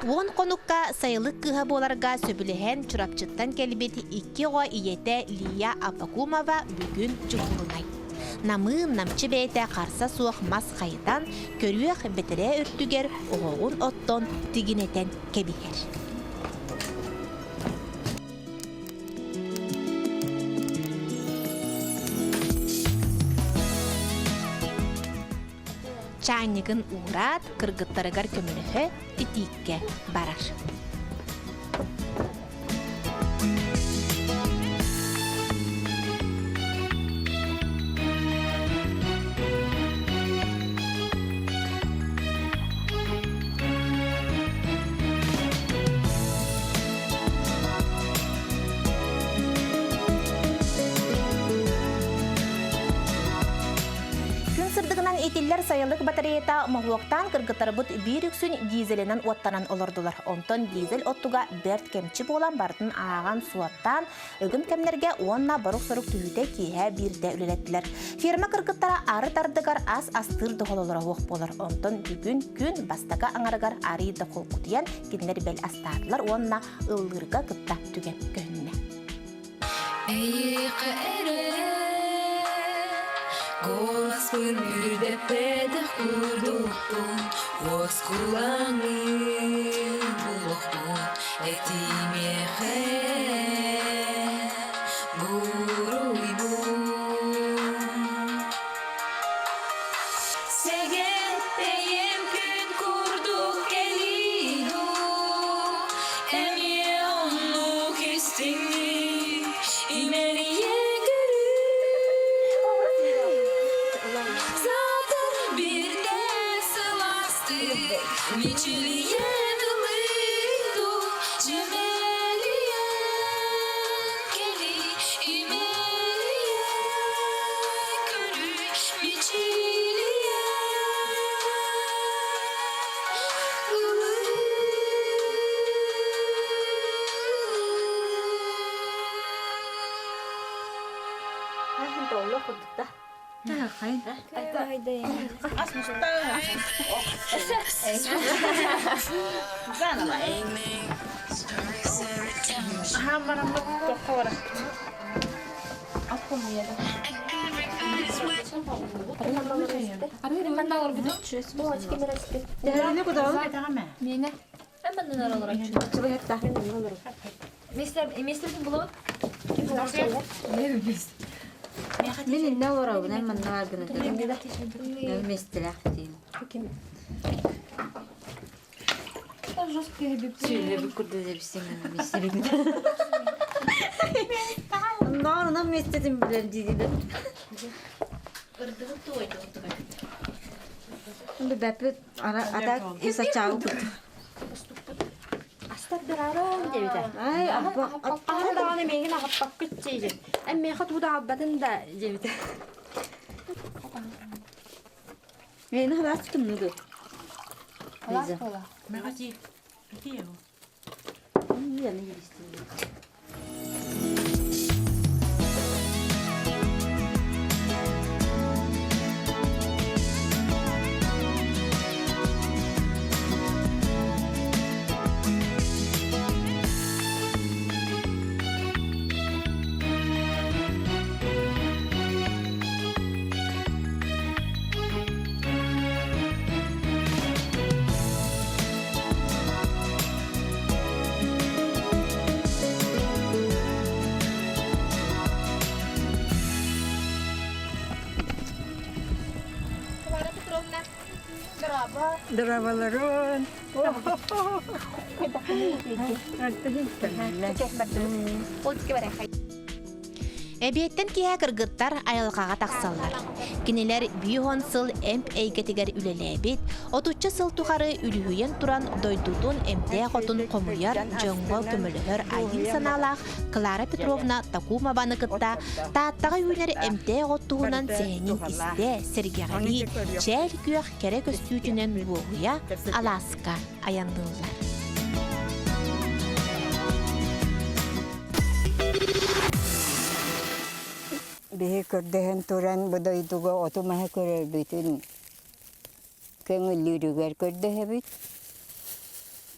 Уон конукка сайылыкка боларга сөбүлэһэн чурапчыттан келбит 2 го ийете Лия Апакумова бүгүн жухурунай. Намын намчы бейте қарса суық мас қайдан көрүөх бетере өрттүгер оғуын оттон тигинетен кебихер. Чайнигын уурат кыргыттарыгар көмөлөһө титикке барар. Итиллер сайылык батареята махуактан кыргыттарбыт бирүксүн дизеленен оттанан олордулар. Онтон дизель оттуга берт кемчи болан бардын ааган суаттан өгүм кемнерге онна барук сорук түйүте кие бирде үлелеттилер. Ферма кыргыттара ары тардыгар ас астыр дохололора ох болар. Онтон бүгүн күн бастага аңарыгар арыйды колкутуян кинлер бел астардылар онна ыалдьыырга кытта түген көнүнө. Голос вырвет педах курдуктун, воскуланы булуктун, этимехе буруйбун. Сегеттейем күн курдук элиду, эме онну кестиңи, имерие Мен не орау, не маннагына. Не местелах дейм. Жесткие бипсили, бикурды дебисем местелик. На месте тем билен дидилер. Ырдыгыт тойду. Бу бәпе ада исачау. Берарон дебите. Ай, абба, Аны менин агаппак күтчейди. Эмме хатуда аббатын да дебите. мен хабастым нуду. Алас бола. Магазин. Где? Я не есть. Драваларон. Эбиеттен кие кыргыттар айылкага таксаллар. Кинилер бүйон сыл эйгэтигэр үлэлээбит, отучча сыл туһанары үлүһүйэн туран дойдутун эмтээх отун хомуйан дьоҥҥо көмөлөһөр айын санаалаах Клара Петровна Токумованы кытта Тааттаҕа үүнэр эмтээх оттуһунан сээнин истэ сэргэҕэри чээл күөх кере көстүүчүнэн буоһуя алааска аяндыллар. Bihi körдөһөн туран budayduga otumaha körörbütün köngüllürüger körдөһөбүт.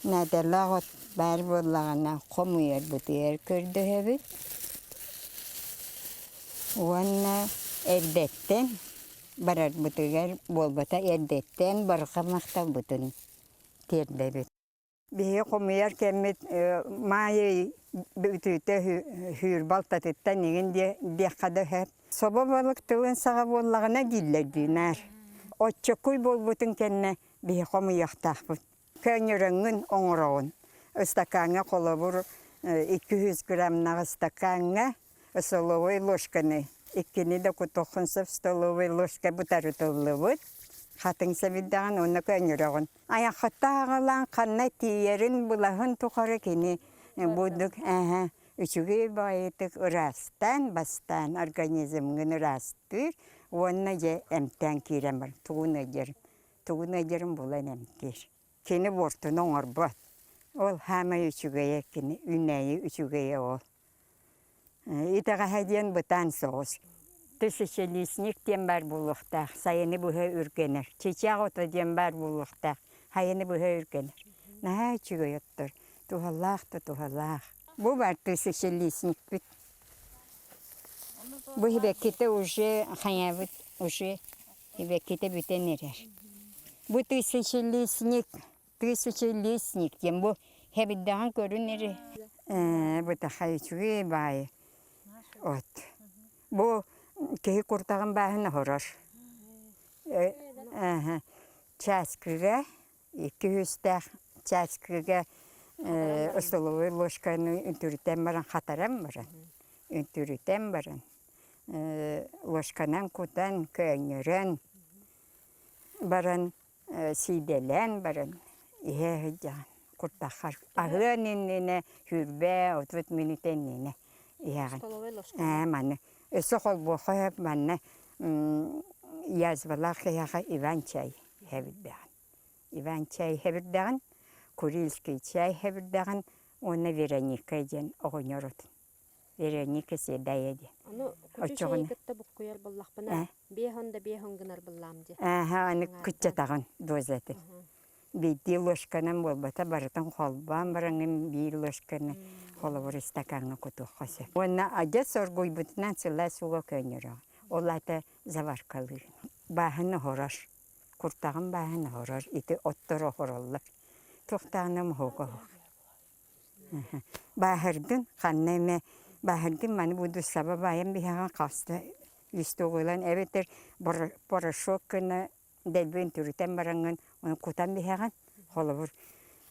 Nadalagot bar bollagana homuyar butier körдөһөбүt. Уанна эрдеттен барар бутыгар болбата эрдеттен барга мактап бутун тердебит. Бие хомуяр кемет май бүтүтө хүр балтатыттан нигинде декада хеп. Соба балык тылын сага боллагана диллердинар. Отчокуй болбутун кенне бие хомуяктакбыт. Көнөрөңүн оңороон. Стаканга колобур 200 граммнага стаканга столовой ложканы. Иккини да кутохунсап столовой ложка бутары толлубут. Хатын сабиддаган онна көнөрөгөн. Аяқаттагылан канна тиерин булахын тухары кини будук үчүгө байытык ырастан бастан организмгын ырастыр. Онна же эмтэн кирем бар. Тугунайдерим булан эмтер. Кини бортун оңорбот. Ол хама үчүгө кини үнэйи үчүгө ол. Итага хадиен бутан соғыз. Тысячелисник тем бар булуқтақ, сайыны бұғы үргенер. Чечақ ота дем бар булуқтақ, хайыны бұғы үргенер. Наға үчігі өттір. Тухалақ. Бұ бар тысячелисник бүт. Бұ хибеккеті уже хаябыт, уже хибеккеті бүтен ерер. Бұ тысячелисник дем бұ хебіддаған көрін ері. Бұ тақа үчігі бай. От. Бұ кеһи куртаган баһын хорор. Часкыга 200 часкыга столовой ложканы үнтүрүтен баран хатарам баран. Үнтүрүтен баран. Ложканан кутан көңөрөн баран сиделен баран. Ihe жан куртахар. Агыннене хүрбе 30 минутенне. Столовой ложка. Мане. Сохол бохоп манна язвалах яха Иван чай хебирдаган. Курильский чай хебирдаган. Оны Вероника ден огонорот. Вероника седаяди. Аны күчөй кытта буккуяр боллахпына. Бехонда бехонгынар болламди. Аны күччатаган дозаты. Бейти ложканан болбата барытын холбан бараңын бей ложканы холобыр стаканға кутуқасы. Оны ажа соргуй бұтынан сыла суға көнірі. Олаты заваркалы. Бахыны хорар. Куртағын бахыны хорар. Ити оттору хороллар. Туқтағыным хоға хоқ. Бахырдың қаннайме. Бахырдың маны бұды саба байын бейхаған қасты. Үстіғылан әбеттер порошок күні дәлбен түрітен бараңын, оны кутан бейхаған, холыбыр.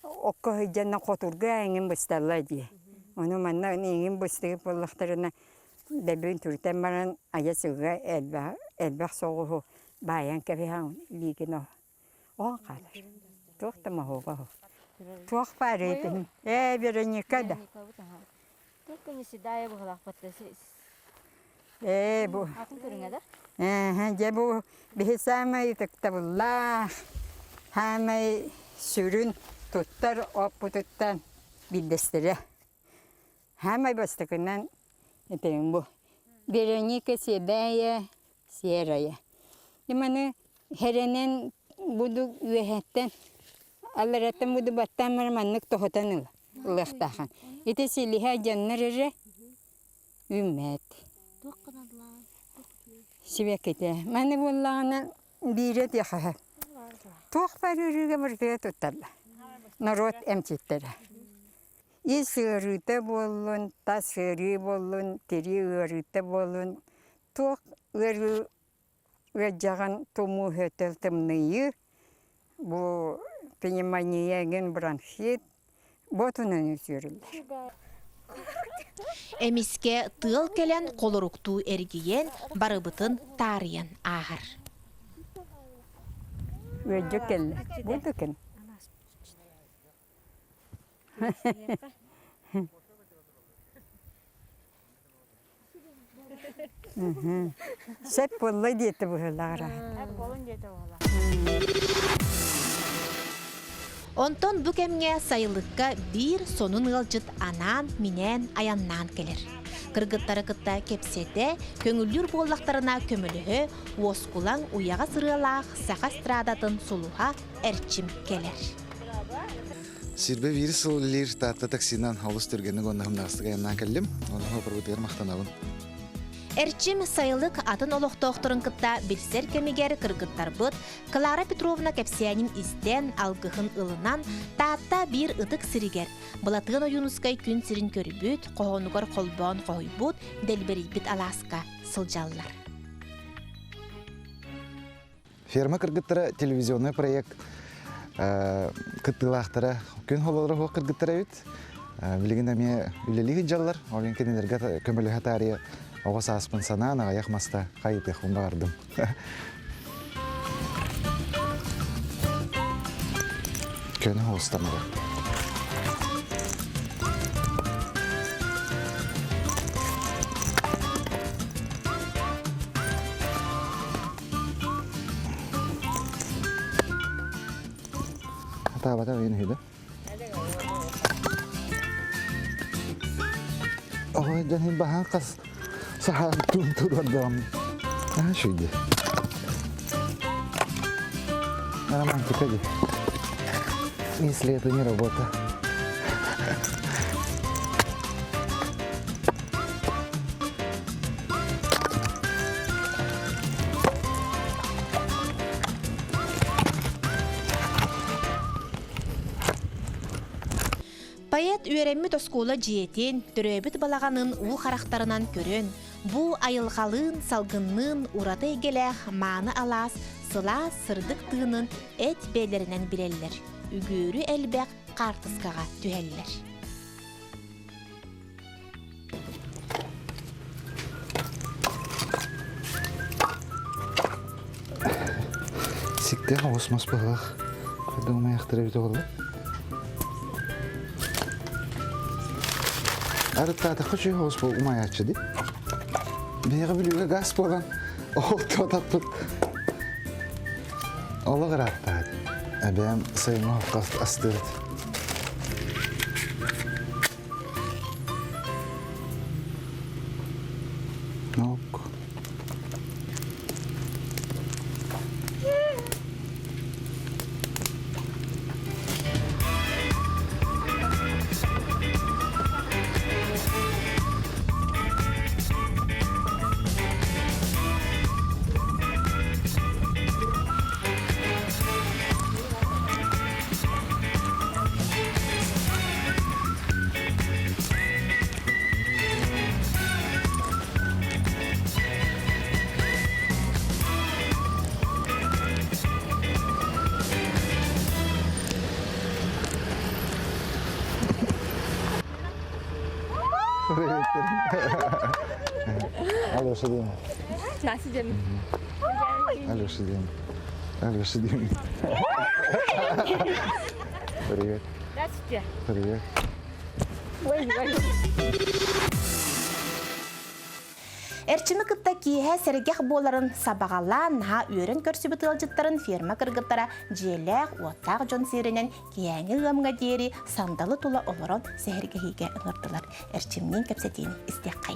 Оққа høйджанна қотурға әңін бұсталла дие. Оны манна әңін бұстығы болықтарына дәлбен түрітен баран аясыға әлбәқ соғығы баян кәбейхан лиген о. Оған қалыр. Тоқтама хоға хоқ. Тоқ бар етін. Вероника да. Тоққыны сидая бұғылақ бұттасы. Бұ. Атын көріңеді? Жабу бихисамай тактабуллах. Хамай сүрін туттар оппутуттан билдестіре. Хамай бастықынан етейін бұ. Вероника седая серая. Деманы херенен буду үйәттен аллараттан буду баттан марманнык тоғытан ұлықтақан. Ете селиха жаннар үмәт. Сибекете. Мәне боллағына бирет яхаһа. Тоқ барырыға бірге тұтталла. Народ әмчеттері. Исырыты болын, тасыры болын, тері ұрыты болын. Тоқ ұры жаған тому хөтіл тымнıyı. Бұл пневмонияген бронхит. Ботунан үзірілдер. Эмиске тыл келен колоруктуу эргиен барыбытын тарыян ағыр. Өйдө келді. Бұлды кен. Сәп болы деті бұғылағыра. Онтон бу кемге сайылыкка бир сонун ылжыт анан, минен, аяннан келер. Кыргыттары кытта кэпсиирде көңүллүр буоллактарына көмөлөһө уоскулаң уяга сырыалаах Саха страдатын Улууһа Эрчим келер. Сирбе вирус лир Тааттаға таксинан халыс түргеннің оннағым нағыстыға яннан кәлім. Онығы пұрғытығыр мақтанабын. Эрчим сайылык атын олохтоохторун кытта билсер кемигер кыргыттар быт Клара Петровна кэпсиянин истен алгыхын ылынан таатта бир ытык сиригер. Былатыгын оюнускай күн сирин көрүбүт, кохонугар колбоон койбут, делберийбит аласка сылжаллар. Ферма кыргыттара телевизионный проект. Кыттылаахтара күн хололары хуа кыргыттара бит. Билигин аме үлэлээбит жаллар. Олен эмтэнэргэ көмөлөһөр тария оҕос ааспын санаан аяк маста хайдах бардым. Көнө холстамара. Bata ini hidup. Oh, jangan bahas Saha turun dalam. Sudah. Нормально aja. Если это не работа. Паят үөрэнэллэр тоскуола жиетин, төрөбүт балаганын уу характарынан көрөн, бу айылгалын, салгыннын, ураты эгелэх, мааны алаас, сыла сырдык тыынын эт бээлеринен билеллер. Үгүүрү элбек картыскага түһэллер. Сикте осмос балах. Думаю, яктырып болду. Ырыаһыт хочу хос бол умаячы ди. Бега билүүгө газ болгон. Олто таппыт. Ологратта. Абем сайма каст астырт. Нок. Алло, сидим. Насидем. Алло, сидим. Алло, сидим. Привет. Здравствуйте. Привет. Эрчими кытта киэһэ сэргэх буоларын сабагалаан наһа үөрэн көрсүбүт ыалдьыттарын ферма кыргыттара дьиэлээх уоттаах дьон сииринен киэҥи ыамга диэри сандалы тула олорон сэһэргэһиигэ ыҥырдылар. Эрчимнин кэпсэтиин истиэххай.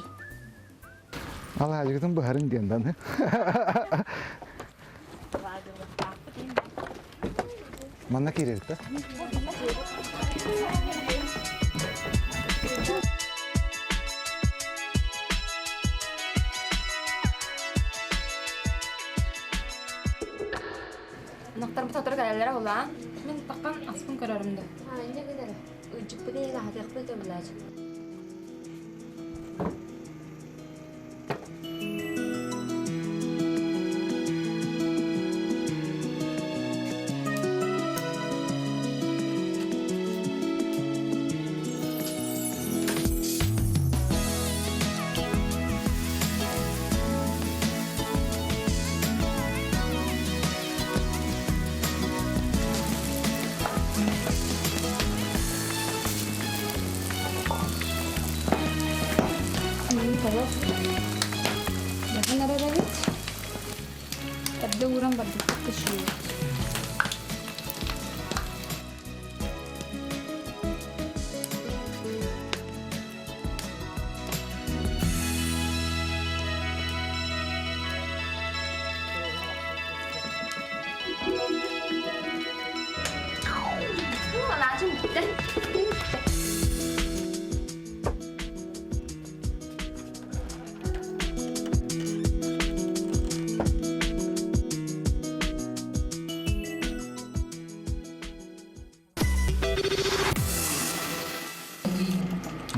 Алла, ажыгытын быһарын диэндан. Манна киирет да? Нақтар бұт отыр кәрелері ола. Мен таққан аспын көрерімді. Не генere? Ucuk bu değil, hadi yakbıl da bulacak.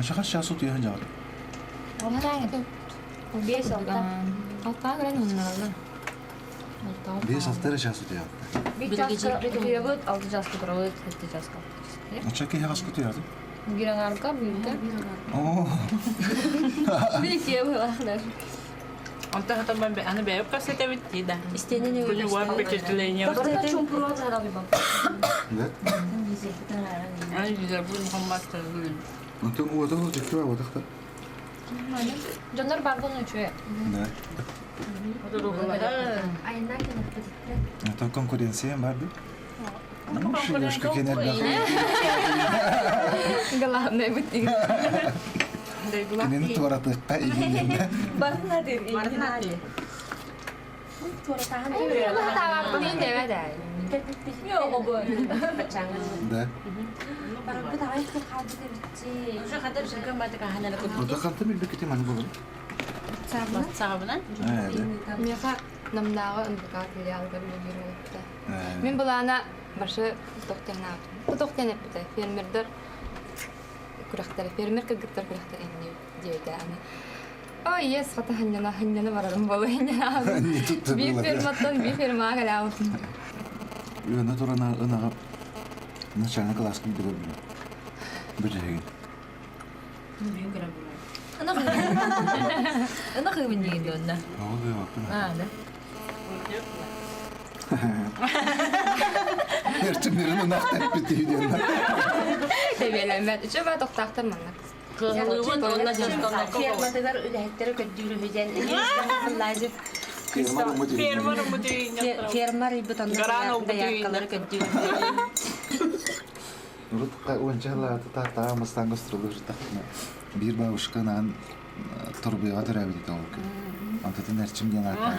Шахаш шасу түйен жағы. Бес алта. Алта кэлэн хуннаралар. Бес алтары шасу түйен. Bir jaska tutuyoruz, 6 jaska duruyoruz, 7 jaska. Açak iyi hasku tüyedi. Giren arka büyükte. Oo. Büyük diye var. Onta hata ben ana beyip kasete bitti de. İstediğini öyle. Kuyu var bekletileniyor. Burada çumpurlar zarar bir bak. Ne? Ay güzel bu muhabbet Antum o da olacak ki o da. Canlar balkon uçuyor. Ne? Aynen öyle. Tam konkurensiye vardı. Şu yaşka kenar bakın. Galah ne bitti. Kenar tuvaratı kayıgıyla. Bakın hadi. Bakın hadi. Tuvaratı hangi bir yere? Tamam, bunu deve de. Yok bu. Da. Barangkali tahu itu kaldı da bitti. Şu kadar şirket batı kahane ko. O da kaldı mı bir kitim hani bu? Sağbına. Evet. Меха намнага ындыкар филиалга бирүлүктө. Мен булана башы токтенап. Токтенеп бите. Фермердер курактар, фермер кыргыттар курактар эмне дейди аны. Ой, ес хата ханьяна барарым болу ханьяна. Bir ферматтан bir фермага галаут. Öyle turana ınağa naçana klas gibi duruyor. Böceğin. Büyük göre bu. Ana kıyımın yiyince onda. Ne oluyor bak. Ha ne? Ertimlerin ınaktan bitti diyorlar. Тебелемет. Үчө ба токтактар манна. Kızılığın onunla çalışkanlar ko. Ферматыгар үлэлээбит көддүүрүһүден лазим Ferma mı düğün фермар ибутан Гарано bu düğün. даяккалары көддүүрүһүден Nurut oyuncaklar Taаттаға mıstan gösterülür takma. Bir bavuşkanan torbaya törəbidi tavuk. Antın Erçim gene atan.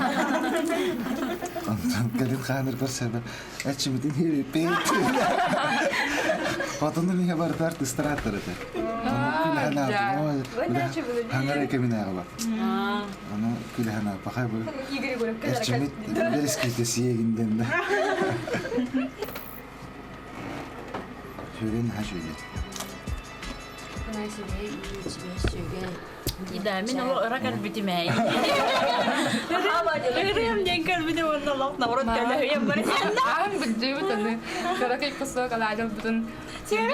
Antın gelin xanır görsebe. Erçim'in heri peyt. Patının niye var dert istirahatları da. Külahana abi. Hangar ekemine ağla. Ana külahana bakay bu. Erçim'in veriskiytesi yeginden de. Şöyle ha şöyle. İdamin o rakat bitmeyi. Benim dengel bir de onda laf na orada da hıyam var. Ам бүддү бүтүн. Каракай кусо каладыл бүтүн. Себе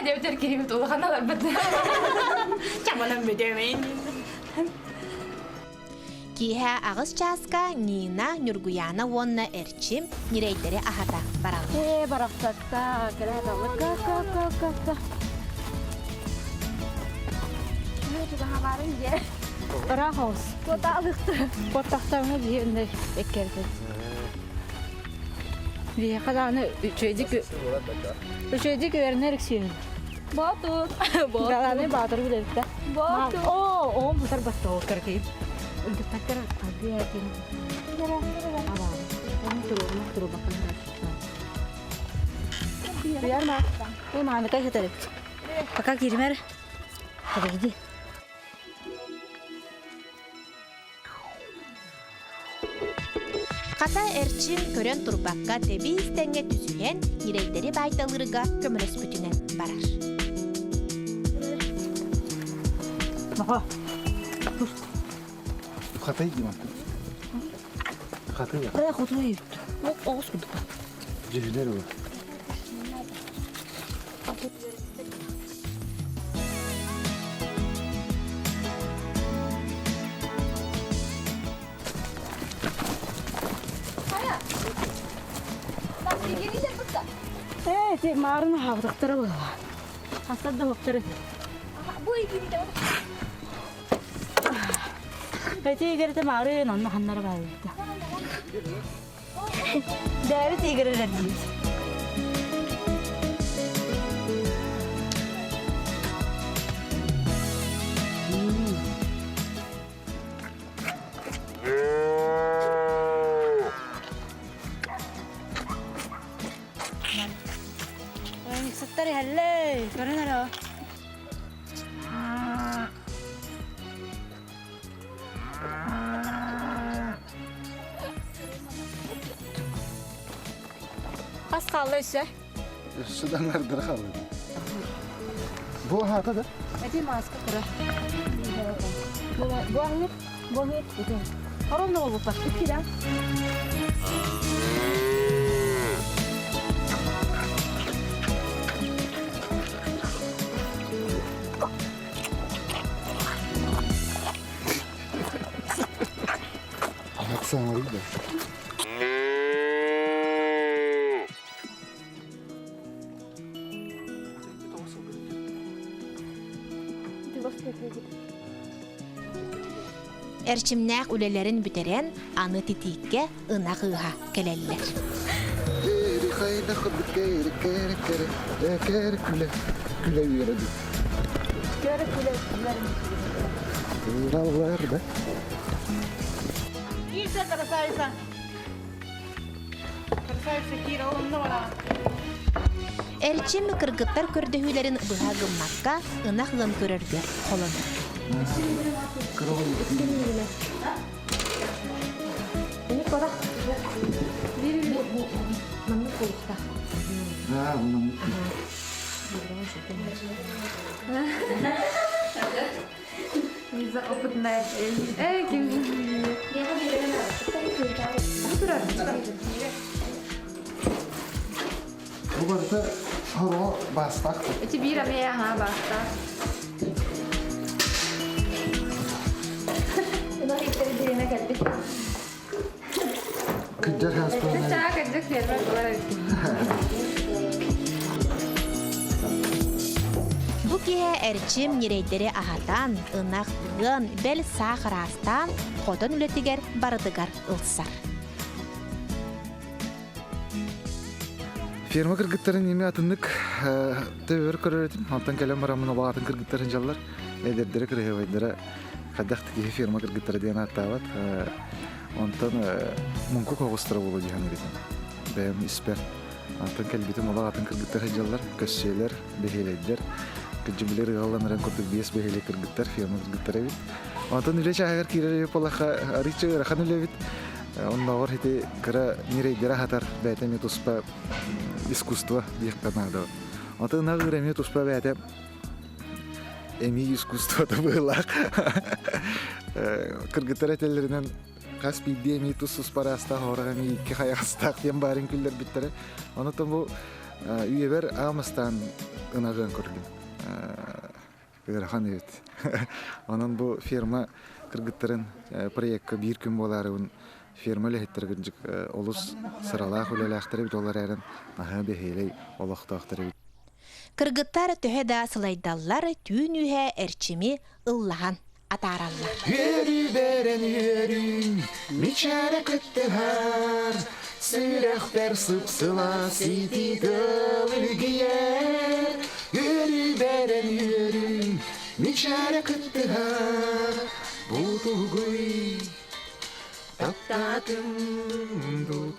деп теркирип улганалар бүтүн. Çamalan bedemeyin. Киһэ агыс чааска Нина Нюргуяна Вонна Эрчим нирейдери ахата баралар. Бараксатта калада ка. Рахос. Потактарны биенде эккерди. Бие каданы үчөйдик өрнөр ксүн. Батыр. Даланы батыр билет да. Батыр. О, бутар бастоо керки. Үндүктөр кагыятин. Ава. Туру бакын. Ярма. Мама кайхатыр. Пока кирмер. Подожди. Ката Эрчим көрөн турбакка теби истеңге түзүген нирейдери байталырга көмөлөспүтүнен барар. Наха. Хатay gibi mi? Хатay ya. Buraya kutuyu yuttu. Oğuz kutu. Cücüler o. Evet, mağarını havdıktırı bu. Hastad da baktırı. Bu iyi gibi de. эйгэтигэр маарын онно ханнара баайда. Дайры тигэрэр ди. Миксаттары хәлле. Көрінер о. Қас қалды өсі? Şuradan nerede kaldı? Bu hata da. Әте маска қыра. Bu ahmet. Bu ahmet. Ровно ол бұппақ. Үткі да. Aksan var da. Эрчимнәк үлеләрен бүтерен аны титиккә ынагыга келәлләр. Хайдах кэпсиир күле йөрәде. Ураллар да. Кирсе красавица. Красавица Кира, олымны бара. Эрчим кыргыттар көрдөһүләрен быһа гыммакка ынагын көрөргә холон. Лиза опытная. Ким. Bu arada haro bastak. Эти бирами ага баста. Kıccar hastaneye. Çağa kaçacak Ferma olarak. Бу киһэ эрчим нирейдери аһатан, ынахтыгын, бел сахарастан, ходон үлетигер барыдыгар ылсар. Ферма кыргыттарын неме атыннык төбөр көрөрөтүм. Антан келем барамын багатын кыргыттарын жаллар. Эдердери кырыгыбайдара хаддахтыки ферма кыргыттары деген аттабат. Онтан мунку когустура болу деген эретим. Бэм испер. Антан келбитим багатын кыргыттары жаллар, көссөйлөр, бехелейдер. Кыжыбылер галланыран көрдүк 5 бехелей кыргыттар ферма кыргыттары бит. Антан үлече агар кирер полаха аричы рахан үлебит. Онногор хити кыра нирейдера хатар бәтеме туспа искусство дияканада. Ата нагыреме туспа бәте эми искусство да было. Кыргыттар теллеринен каспи деми тусус параста хорами ки хаястак дем барын күллер биттере. Онотон бу үйебер амастан ынагын көрдүм. Рахан эбит. Анан бу ферма кыргыттарын проектка бир күн боларын Ферма лехеттерген олус санаалаах үлэлээхтер бит олар әрен аһа бехелей олохтоохтер бит. Кыргыттар төһөдә сылайдаллар түүнүһэ эрчими ыллаган атараллар. Yürü beren yürü, miçare kıttıhar, sürehber sıpsıla siti gölgiyer. Yürü beren yürü, miçare kıttıhar, bu tuğuy, taptatım, du